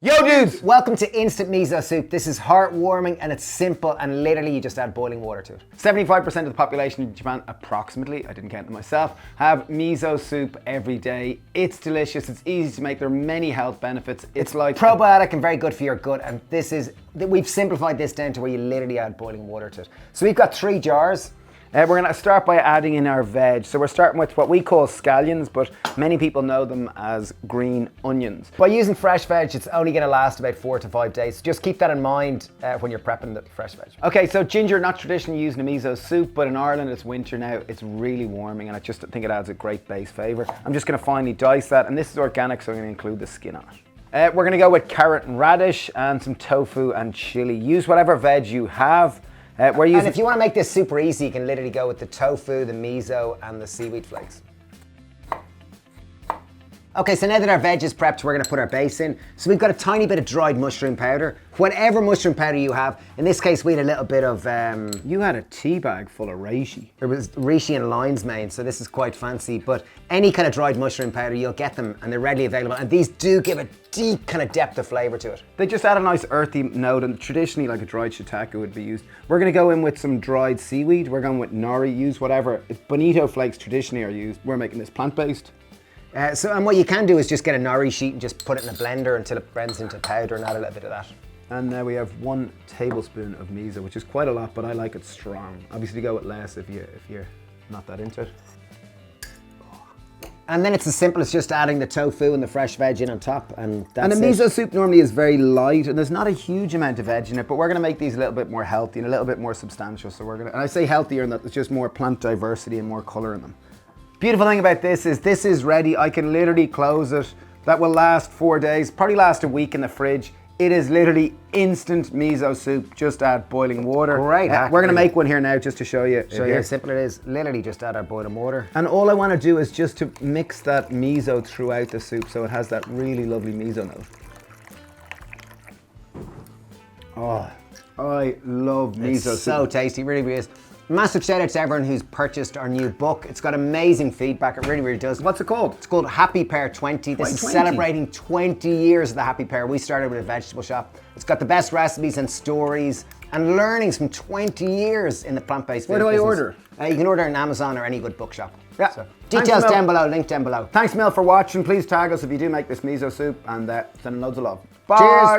Yo dudes! Welcome to Instant Miso Soup. This is heartwarming and it's simple and literally you just add boiling water to it. 75% of the population in Japan, approximately, I didn't count them myself, have miso soup every day. It's delicious, it's easy to make, there are many health benefits. It's like probiotic and very good for your gut, and we've simplified this down to where you literally add boiling water to it. So we've got 3 jars. We're going to start by adding in our veg. So we're starting with what we call scallions, but many people know them as green onions. By using fresh veg, it's only going to last about 4 to 5 days. Just keep that in mind when you're prepping the fresh veg. Okay, so ginger, not traditionally used in a miso soup, but in Ireland it's winter now. It's really warming and I just think it adds a great base flavour. I'm just going to finely dice that, and this is organic, so I'm going to include the skin on it. We're going to go with carrot and radish and some tofu and chili. Use whatever veg you have. And if you want to make this super easy, you can literally go with the tofu, the miso, and the seaweed flakes. Okay, so now that our veg is prepped, we're gonna put our base in. So we've got a tiny bit of dried mushroom powder. Whatever mushroom powder you have. In this case, we had a little bit of... You had a tea bag full of reishi. It was reishi and lion's mane, so this is quite fancy. But any kind of dried mushroom powder, you'll get them and they're readily available. And these do give a deep kind of depth of flavor to it. They just add a nice earthy note, and traditionally like a dried shiitake would be used. We're gonna go in with some dried seaweed. We're going with nori, use whatever. If bonito flakes traditionally are used, we're making this plant-based. And what you can do is just get a nori sheet and just put it in a blender until it blends into powder and add a little bit of that. And now we have 1 tablespoon of miso, which is quite a lot, but I like it strong. Obviously go with less if you're not that into it. And then it's as simple as just adding the tofu and the fresh veg in on top, and that's it. And a miso soup normally is very light and there's not a huge amount of veg in it, but we're gonna make these a little bit more healthy and a little bit more substantial. So and I say healthier in that there's just more plant diversity and more color in them. Beautiful thing about this is ready. I can literally close it. That will last 4 days, probably last a week in the fridge. It is literally instant miso soup. Just add boiling water. Great. We're gonna make one here now just to show you. Show you how simple it is. Literally just add our boiling water. And all I want to do is just to mix that miso throughout the soup so it has that really lovely miso note. Oh, I love miso soup. It's so tasty, it really is. Massive shout out to everyone who's purchased our new book. It's got amazing feedback, it really does. What's it called? It's called Happy Pear 20. This is 20? celebrating 20 years of the Happy Pear. We started with a vegetable shop. It's got the best recipes and stories and learnings from 20 years in the plant-based food Where do I business. order? You can order on Amazon or any good bookshop. Yeah. So, details down below, link down below. Thanks Mel for watching. Please tag us if you do make this miso soup, and send loads of love. Bye. Cheers.